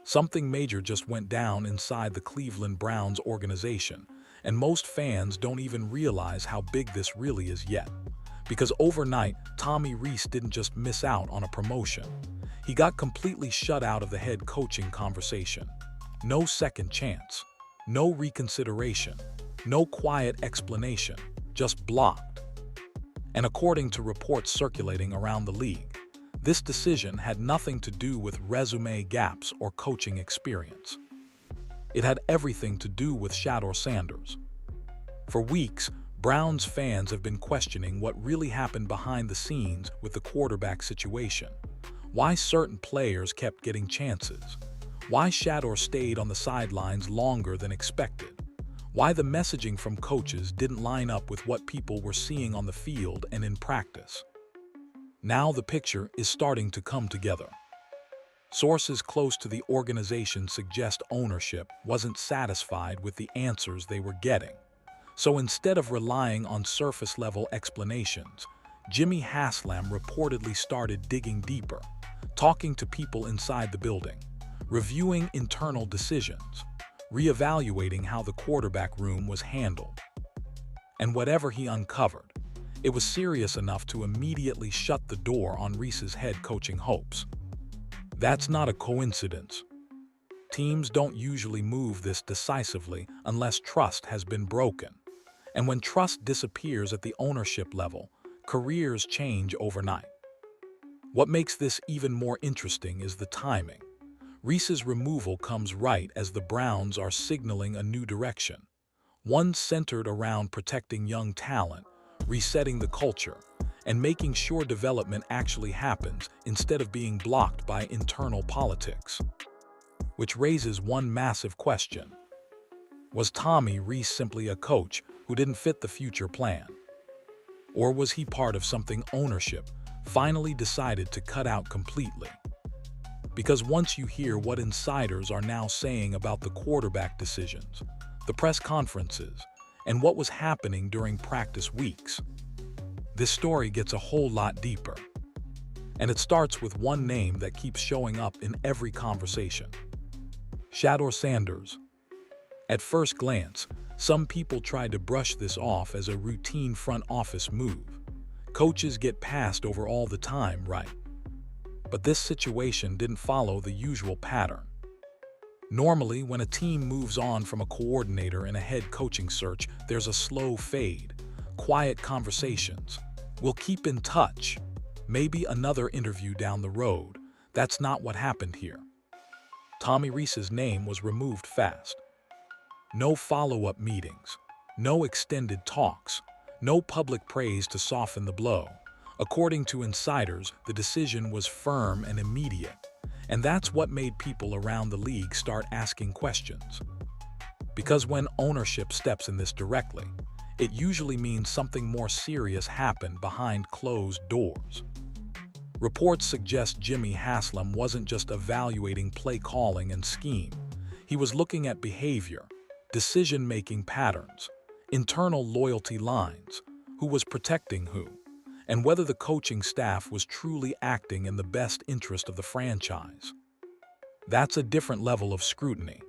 Something major just went down inside the Cleveland Browns organization, and most fans don't even realize how big this really is yet. Because overnight, Tommy Rees didn't just miss out on a promotion. He got completely shut out of the head coaching conversation. No second chance, no reconsideration, no quiet explanation, just blocked. And according to reports circulating around the league, this decision had nothing to do with resume gaps or coaching experience. It had everything to do with Shedeur Sanders. For weeks, Browns fans have been questioning what really happened behind the scenes with the quarterback situation. Why certain players kept getting chances. Why Shedeur stayed on the sidelines longer than expected. Why the messaging from coaches didn't line up with what people were seeing on the field and in practice. Now the picture is starting to come together. Sources close to the organization suggest ownership wasn't satisfied with the answers they were getting. So instead of relying on surface-level explanations, Jimmy Haslam reportedly started digging deeper, talking to people inside the building, reviewing internal decisions, reevaluating how the quarterback room was handled. And whatever he uncovered, it was serious enough to immediately shut the door on Rees's head coaching hopes. That's not a coincidence. Teams don't usually move this decisively unless trust has been broken. And when trust disappears at the ownership level, careers change overnight. What makes this even more interesting is the timing. Rees's removal comes right as the Browns are signaling a new direction, one centered around protecting young talent, resetting the culture, and making sure development actually happens instead of being blocked by internal politics. Which raises one massive question. Was Tommy Rees simply a coach who didn't fit the future plan? Or was he part of something ownership finally decided to cut out completely? Because once you hear what insiders are now saying about the quarterback decisions, the press conferences, and what was happening during practice weeks, this story gets a whole lot deeper. And it starts with one name that keeps showing up in every conversation: Shedeur Sanders. At first glance, some people tried to brush this off as a routine front office move. Coaches get passed over all the time, right? But this situation didn't follow the usual pattern. Normally, when a team moves on from a coordinator in a head coaching search, there's a slow fade, quiet conversations. We'll keep in touch. Maybe another interview down the road. That's not what happened here. Tommy Rees's name was removed fast. No follow-up meetings, no extended talks, no public praise to soften the blow. According to insiders, the decision was firm and immediate, and that's what made people around the league start asking questions. Because when ownership steps in this directly, it usually means something more serious happened behind closed doors. Reports suggest Jimmy Haslam wasn't just evaluating play calling and scheme. He was looking at behavior, decision-making patterns, internal loyalty lines, who was protecting who, and whether the coaching staff was truly acting in the best interest of the franchise. That's a different level of scrutiny.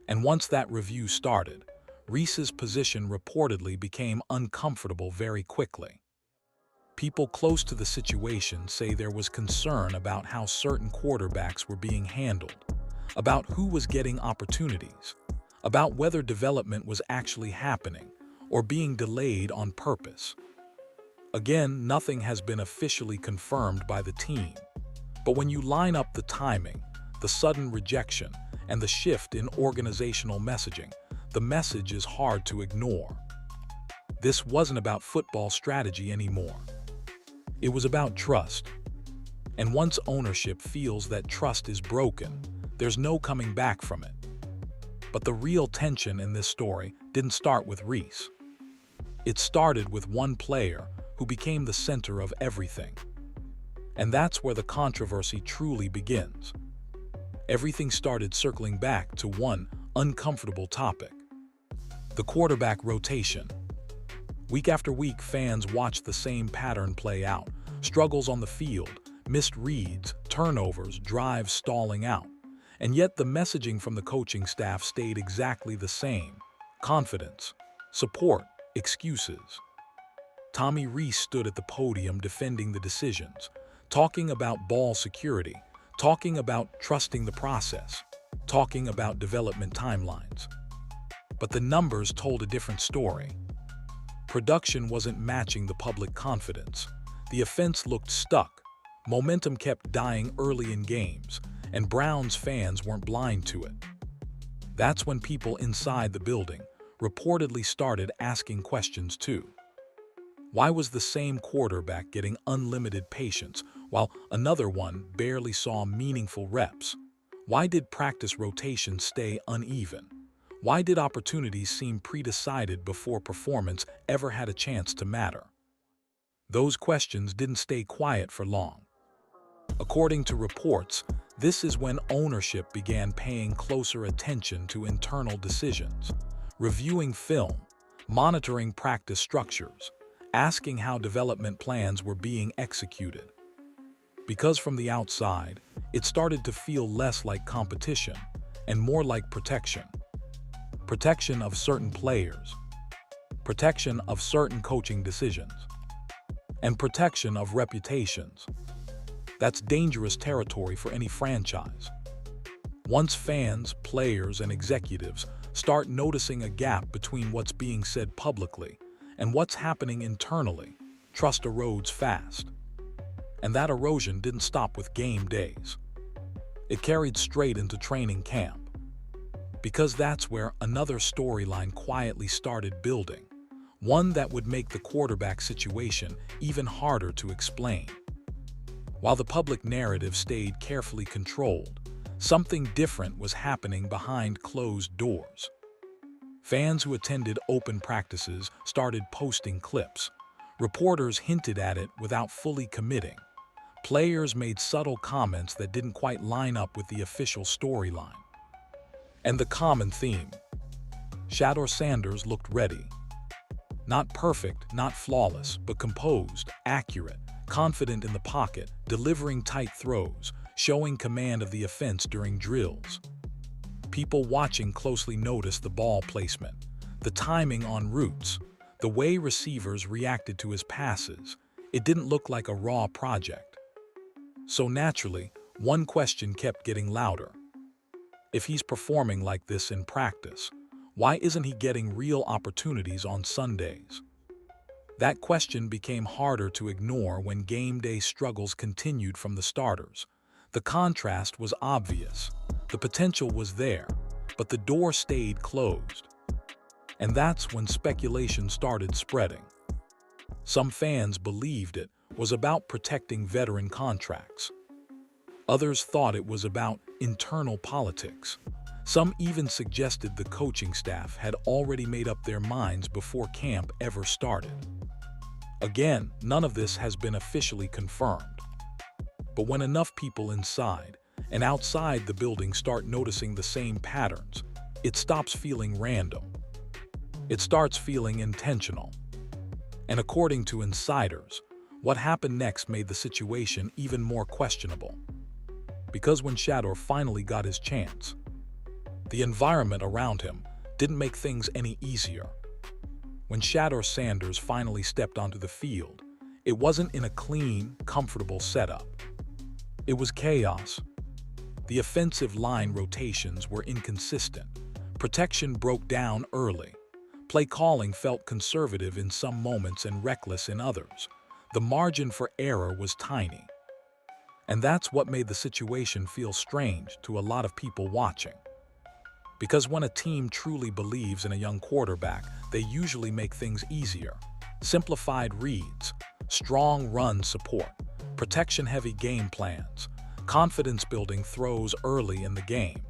And once that review started, Rees's position reportedly became uncomfortable very quickly. People close to the situation say there was concern about how certain quarterbacks were being handled, about who was getting opportunities, about whether development was actually happening or being delayed on purpose. Again, nothing has been officially confirmed by the team, but when you line up the timing, the sudden rejection, and the shift in organizational messaging, the message is hard to ignore. This wasn't about football strategy anymore. It was about trust. And once ownership feels that trust is broken, there's no coming back from it. But the real tension in this story didn't start with Rees. It started with one player who became the center of everything. And that's where the controversy truly begins. Everything started circling back to one uncomfortable topic: the quarterback rotation. Week after week, fans watched the same pattern play out: struggles on the field, missed reads, turnovers, drives stalling out. And yet the messaging from the coaching staff stayed exactly the same: confidence, support, excuses. Tommy Rees stood at the podium defending the decisions, talking about ball security, talking about trusting the process, talking about development timelines. But the numbers told a different story. Production wasn't matching the public confidence. The offense looked stuck. Momentum kept dying early in games, and Browns fans weren't blind to it. That's when people inside the building reportedly started asking questions too. Why was the same quarterback getting unlimited patience while another one barely saw meaningful reps? Why did practice rotations stay uneven? Why did opportunities seem pre-decided before performance ever had a chance to matter? Those questions didn't stay quiet for long. According to reports, this is when ownership began paying closer attention to internal decisions, reviewing film, monitoring practice structures, asking how development plans were being executed. Because from the outside, it started to feel less like competition and more like protection. Protection of certain players, protection of certain coaching decisions, and protection of reputations. That's dangerous territory for any franchise. Once fans, players, and executives start noticing a gap between what's being said publicly and what's happening internally, trust erodes fast. And that erosion didn't stop with game days. It carried straight into training camp. Because that's where another storyline quietly started building, one that would make the quarterback situation even harder to explain. While the public narrative stayed carefully controlled, something different was happening behind closed doors. Fans who attended open practices started posting clips. Reporters hinted at it without fully committing. Players made subtle comments that didn't quite line up with the official storyline. And the common theme: Shedeur Sanders looked ready. Not perfect, not flawless, but composed, accurate, confident in the pocket, delivering tight throws, showing command of the offense during drills. People watching closely noticed the ball placement, the timing on routes, the way receivers reacted to his passes. It didn't look like a raw project. So naturally, one question kept getting louder. If he's performing like this in practice, why isn't he getting real opportunities on Sundays? That question became harder to ignore when game day struggles continued from the starters. The contrast was obvious. The potential was there, but the door stayed closed. And that's when speculation started spreading. Some fans believed it was about protecting veteran contracts. Others thought it was about internal politics. Some even suggested the coaching staff had already made up their minds before camp ever started. Again, none of this has been officially confirmed. But when enough people inside and outside the building start noticing the same patterns, it stops feeling random. It starts feeling intentional. And according to insiders, what happened next made the situation even more questionable. Because when Shedeur finally got his chance, the environment around him didn't make things any easier. When Shedeur Sanders finally stepped onto the field, it wasn't in a clean, comfortable setup. It was chaos. The offensive line rotations were inconsistent. Protection broke down early. Play calling felt conservative in some moments and reckless in others. The margin for error was tiny. And that's what made the situation feel strange to a lot of people watching. Because when a team truly believes in a young quarterback, they usually make things easier. Simplified reads, strong run support, protection-heavy game plans, confidence-building throws early in the game.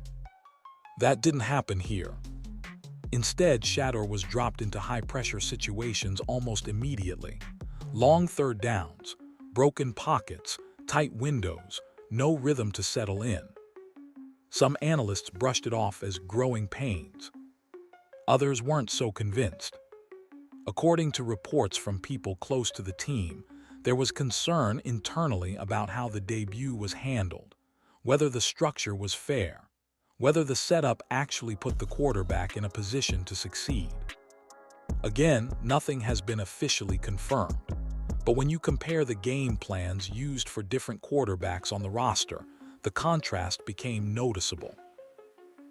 That didn't happen here. Instead, Shedeur was dropped into high-pressure situations almost immediately. Long third downs, broken pockets, tight windows, no rhythm to settle in. Some analysts brushed it off as growing pains. Others weren't so convinced. According to reports from people close to the team, there was concern internally about how the debut was handled, whether the structure was fair, whether the setup actually put the quarterback in a position to succeed. Again, nothing has been officially confirmed, but when you compare the game plans used for different quarterbacks on the roster, the contrast became noticeable.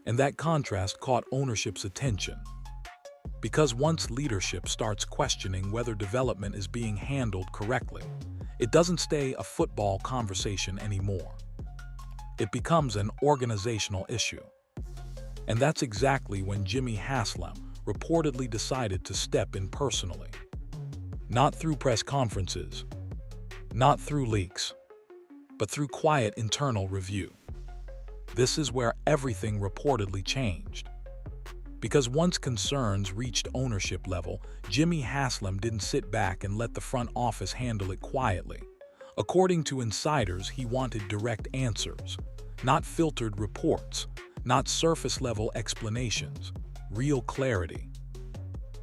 And that contrast caught ownership's attention. Because once leadership starts questioning whether development is being handled correctly, it doesn't stay a football conversation anymore. It becomes an organizational issue. And that's exactly when Jimmy Haslam reportedly decided to step in personally. Not through press conferences, not through leaks, but through quiet internal review. This is where everything reportedly changed. Because once concerns reached ownership level, Jimmy Haslam didn't sit back and let the front office handle it quietly. According to insiders, he wanted direct answers, not filtered reports, not surface-level explanations, real clarity.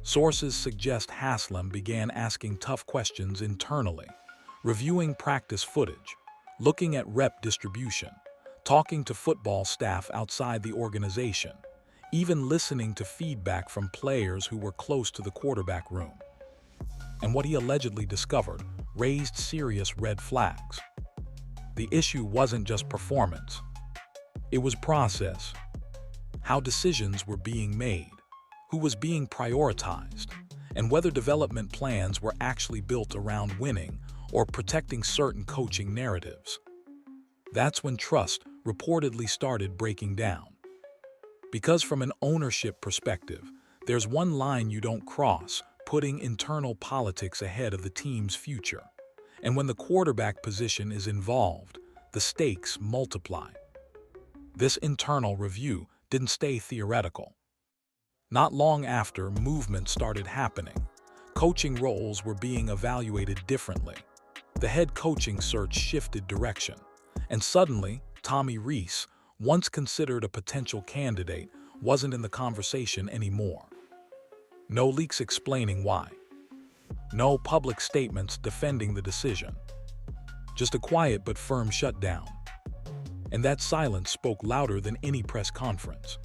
Sources suggest Haslam began asking tough questions internally, reviewing practice footage, looking at rep distribution, talking to football staff outside the organization, even listening to feedback from players who were close to the quarterback room. And what he allegedly discovered raised serious red flags. The issue wasn't just performance. It was process. How decisions were being made, who was being prioritized, and whether development plans were actually built around winning or protecting certain coaching narratives. That's when trust reportedly started breaking down. Because from an ownership perspective, there's one line you don't cross, putting internal politics ahead of the team's future. And when the quarterback position is involved, the stakes multiply. This internal review didn't stay theoretical. Not long after, movement started happening. Coaching roles were being evaluated differently. The head coaching search shifted direction. And suddenly, Rees, once considered a potential candidate, wasn't in the conversation anymore. No leaks explaining why. No public statements defending the decision. Just a quiet but firm shutdown. And that silence spoke louder than any press conference.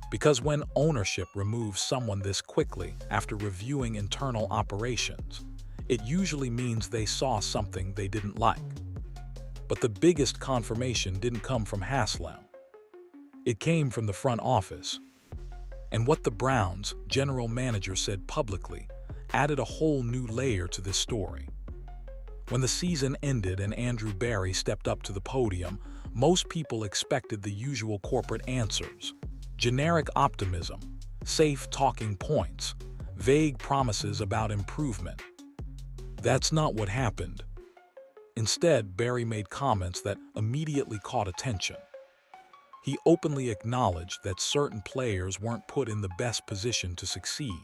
Because when ownership removes someone this quickly after reviewing internal operations, it usually means they saw something they didn't like. But the biggest confirmation didn't come from Haslam. It came from the front office. And what the Browns' general manager said publicly added a whole new layer to this story. When the season ended and Andrew Berry stepped up to the podium, most people expected the usual corporate answers. Generic optimism, safe talking points, vague promises about improvement. That's not what happened. Instead, Berry made comments that immediately caught attention. He openly acknowledged that certain players weren't put in the best position to succeed.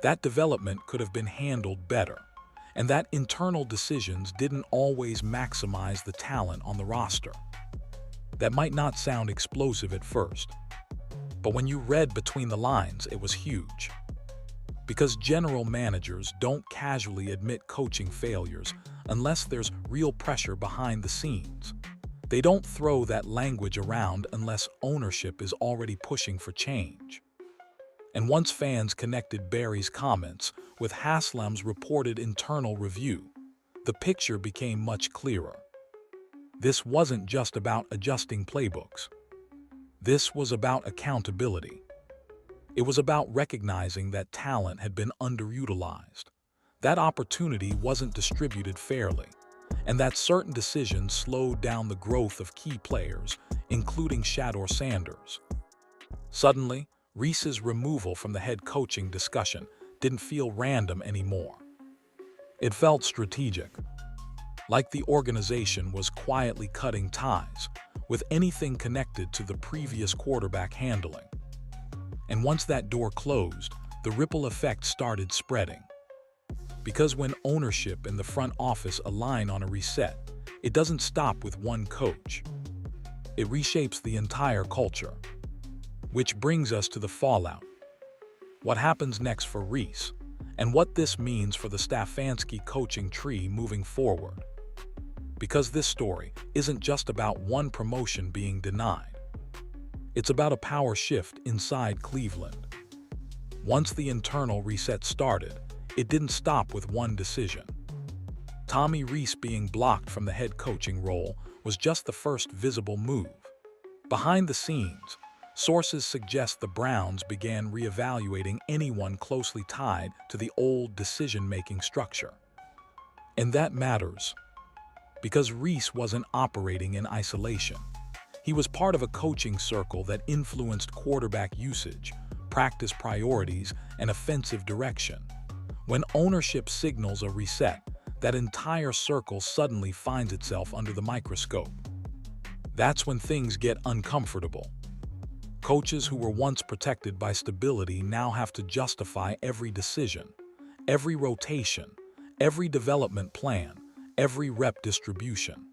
That development could have been handled better, and that internal decisions didn't always maximize the talent on the roster. That might not sound explosive at first, but when you read between the lines, it was huge. Because general managers don't casually admit coaching failures unless there's real pressure behind the scenes. They don't throw that language around unless ownership is already pushing for change. And once fans connected Berry's comments with Haslam's reported internal review, the picture became much clearer. This wasn't just about adjusting playbooks. This was about accountability. It was about recognizing that talent had been underutilized, that opportunity wasn't distributed fairly, and that certain decisions slowed down the growth of key players, including Shedeur Sanders. Suddenly, Rees's removal from the head coaching discussion didn't feel random anymore. It felt strategic, like the organization was quietly cutting ties with anything connected to the previous quarterback handling. And once that door closed, the ripple effect started spreading. Because when ownership and the front office align on a reset, it doesn't stop with one coach. It reshapes the entire culture. Which brings us to the fallout. What happens next for Rees, and what this means for the Stefanski coaching tree moving forward. Because this story isn't just about one promotion being denied. It's about a power shift inside Cleveland. Once the internal reset started, it didn't stop with one decision. Tommy Rees being blocked from the head coaching role was just the first visible move. Behind the scenes, sources suggest the Browns began reevaluating anyone closely tied to the old decision-making structure. And that matters, because Rees wasn't operating in isolation. He was part of a coaching circle that influenced quarterback usage, practice priorities, and offensive direction. When ownership signals a reset, that entire circle suddenly finds itself under the microscope. That's when things get uncomfortable. Coaches who were once protected by stability now have to justify every decision, every rotation, every development plan, every rep distribution.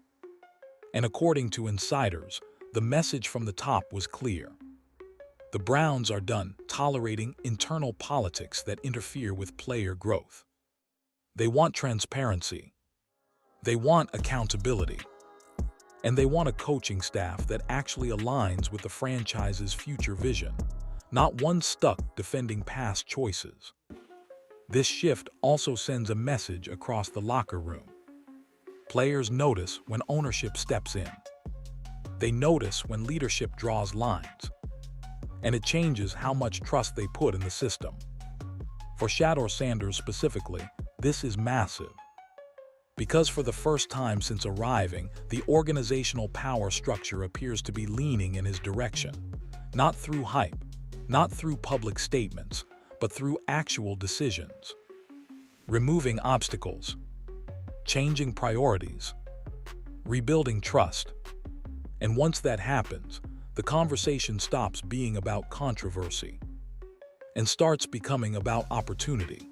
And according to insiders, the message from the top was clear. The Browns are done tolerating internal politics that interfere with player growth. They want transparency. They want accountability. And they want a coaching staff that actually aligns with the franchise's future vision, not one stuck defending past choices. This shift also sends a message across the locker room. Players notice when ownership steps in. They notice when leadership draws lines. And it changes how much trust they put in the system. For Shedeur Sanders specifically, this is massive. Because for the first time since arriving, the organizational power structure appears to be leaning in his direction. Not through hype, not through public statements, but through actual decisions. Removing obstacles, changing priorities, rebuilding trust. And once that happens, the conversation stops being about controversy and starts becoming about opportunity.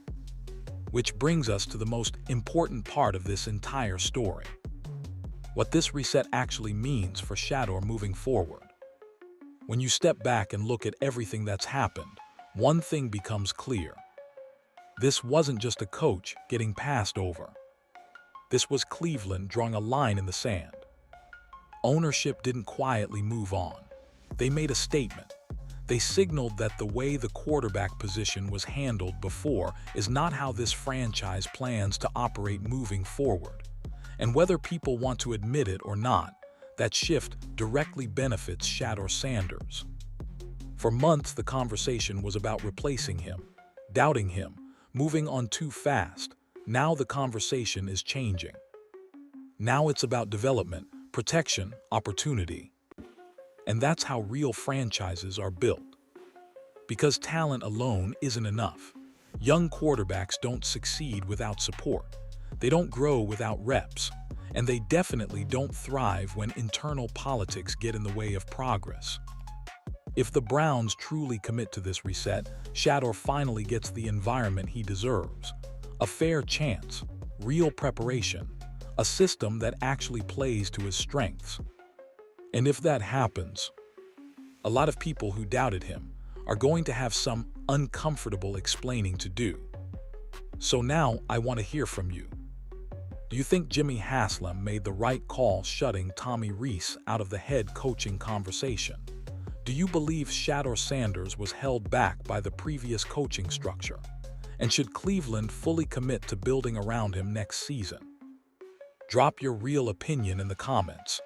Which brings us to the most important part of this entire story. What this reset actually means for Shedeur moving forward. When you step back and look at everything that's happened, one thing becomes clear. This wasn't just a coach getting passed over. This was Cleveland drawing a line in the sand. Ownership didn't quietly move on. They made a statement. They signaled that the way the quarterback position was handled before is not how this franchise plans to operate moving forward. And whether people want to admit it or not, that shift directly benefits Shedeur Sanders. For months, the conversation was about replacing him, doubting him, moving on too fast. Now the conversation is changing. Now it's about development, protection, opportunity. And that's how real franchises are built. Because talent alone isn't enough. Young quarterbacks don't succeed without support. They don't grow without reps. And they definitely don't thrive when internal politics get in the way of progress. If the Browns truly commit to this reset, Shedeur finally gets the environment he deserves. A fair chance, real preparation, a system that actually plays to his strengths. And if that happens, a lot of people who doubted him are going to have some uncomfortable explaining to do. So now I want to hear from you. Do you think Jimmy Haslam made the right call shutting Tommy Rees out of the head coaching conversation? Do you believe Shedeur Sanders was held back by the previous coaching structure? And should Cleveland fully commit to building around him next season? Drop your real opinion in the comments.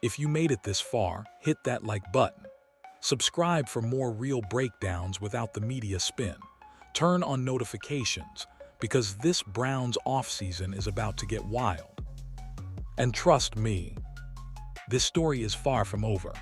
If you made it this far, hit that like button. Subscribe for more real breakdowns without the media spin. Turn on notifications, because this Browns offseason is about to get wild. And trust me, this story is far from over.